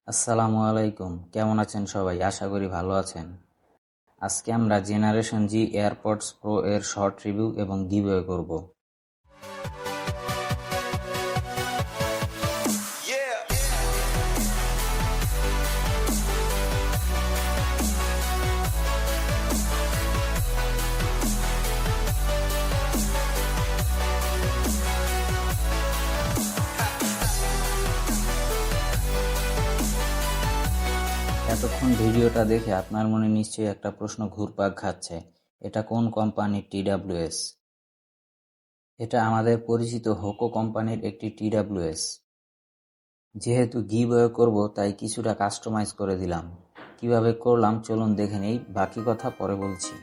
আসসালামু আলাইকুম, কেমন আছেন সবাই? আশা করি ভালো আছেন। আজকে আমরা জেনারেশন জি এয়ারপডস প্রো এর শর্ট রিভিউ এবং গিভওয়ে করব। এতক্ষণ ভিডিওটা দেখে আপনার মনে নিশ্চয়ই একটা প্রশ্ন ঘুরপাক খাচ্ছে, এটা কোন কোম্পানির TWS? এটা আমাদের পরিচিত হোকো কোম্পানির একটি TWS। যেহেতু গিভওয়ে করব তাই কিছুটা কাস্টমাইজ করে দিলাম। কিভাবে করলাম চলুন দেখে নেই, বাকি কথা পরে বলছি।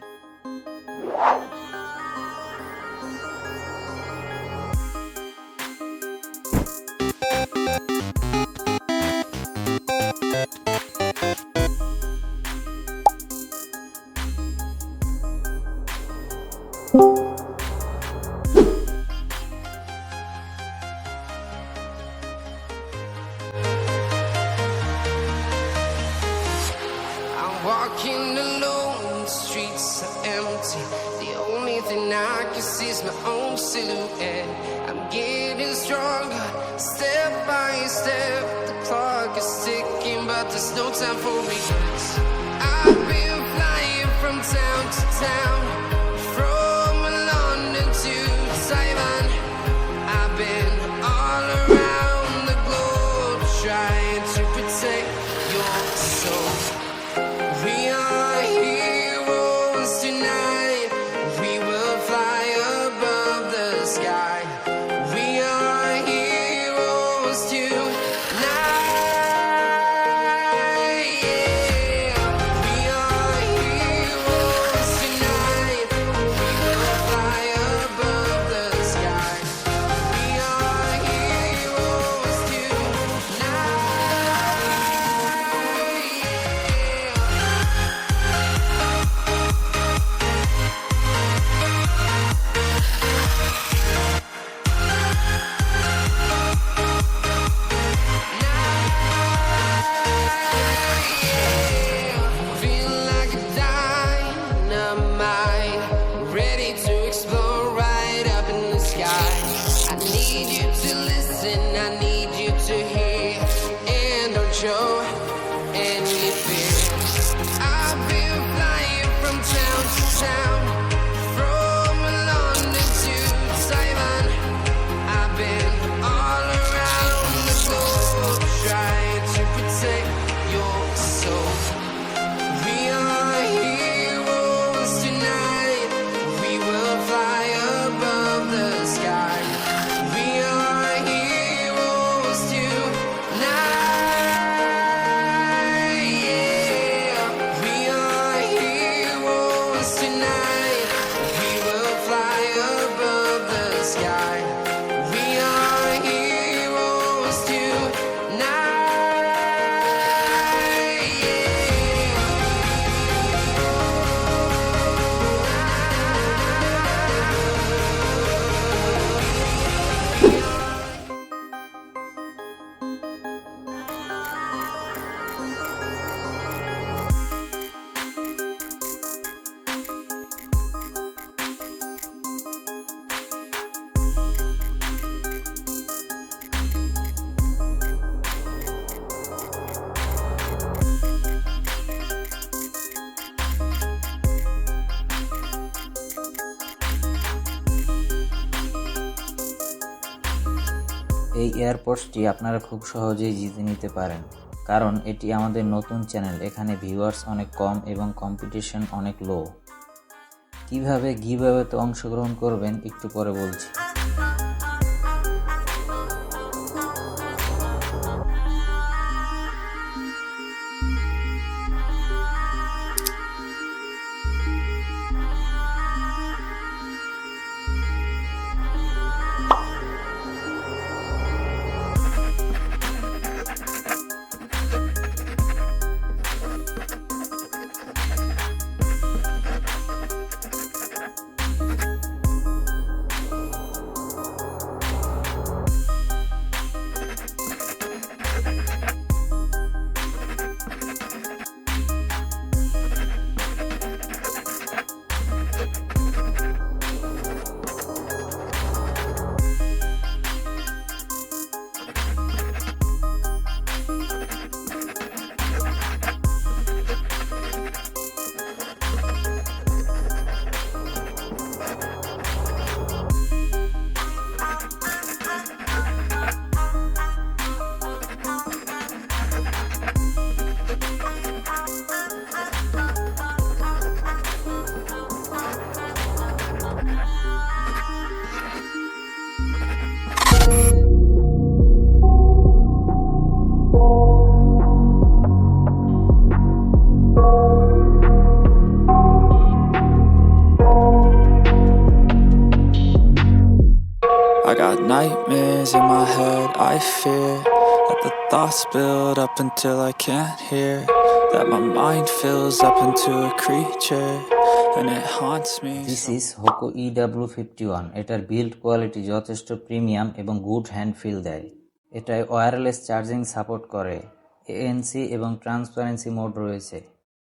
Walking alone, the streets are empty. The only thing I can see is my own silhouette. I'm getting stronger, step by step. The clock is ticking, but there's no time for regrets. I've been flying from town to town, from London to Taiwan. I've been all around the globe, trying to protect your soul. We are heroes tonight. We will fly above the sky. We are heroes tonight. Yeah. We are heroes tonight. We will fly above the sky. We are heroes tonight. Feel like a dynamite, ready to explode right up in the sky. I need you to listen, I need you to hear, and don't show any fear. I've been flying from town to town, from London to Taiwan. I've been all around the globe, trying to protect your soul. We are heroes tonight. We will fly above the sky. We are heroes tonight. Yeah. We are heroes tonight. We will fly above the sky. We are heroes tonight. Yeah. এই এয়ারপডসটি আপনারা খুব সহজেই জিতে নিতে পারেন, কারণ এটি আমাদের নতুন চ্যানেল। এখানে ভিউয়ার্স অনেক কম এবং কম্পিটিশন অনেক লো। কিভাবে গিভঅ্যাওয়েতে অংশগ্রহণ করবেন একটু পরে বলছি। nightmares in my head, I fear that the thoughts build up until I can't hear, that my mind fills up into a creature and it haunts me. This is Hoco EW51। এটার build quality যথেষ্ট premium এবং good hand feel দেয়। এটায় wireless charging support করে, ANC এবং transparency mode রয়েছে।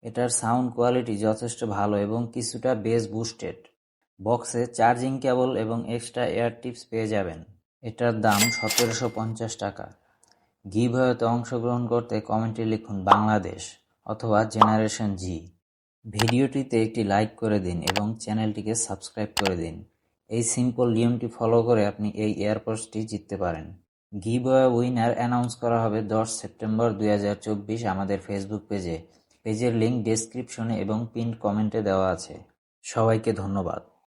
এটার sound quality যথেষ্ট ভালো এবং কিছুটা বেস বুস্টেড। বক্সে চার্জিং কেবল এবং এক্সট্রা এয়ার টিপস পেয়ে যাবেন। এটার দাম 1750 টাকা। গিভঅ্যাওয়েতে অংশগ্রহণ করতে কমেন্টে লিখুন বাংলাদেশ অথবা জেনারেশন জি। ভিডিওটিতে একটি লাইক করে দিন এবং চ্যানেলটিকে সাবস্ক্রাইব করে দিন। এই সিম্পল নিয়মটি ফলো করে আপনি এই এয়ারপডসটি জিততে পারেন। গিভঅ্যাওয়ে উইনার অ্যানাউন্স করা হবে 10 সেপ্টেম্বর 2024 আমাদের ফেসবুক পেজে। পেজের লিঙ্ক ডেসক্রিপশনে এবং পিন্ড কমেন্টে দেওয়া আছে। সবাইকে ধন্যবাদ।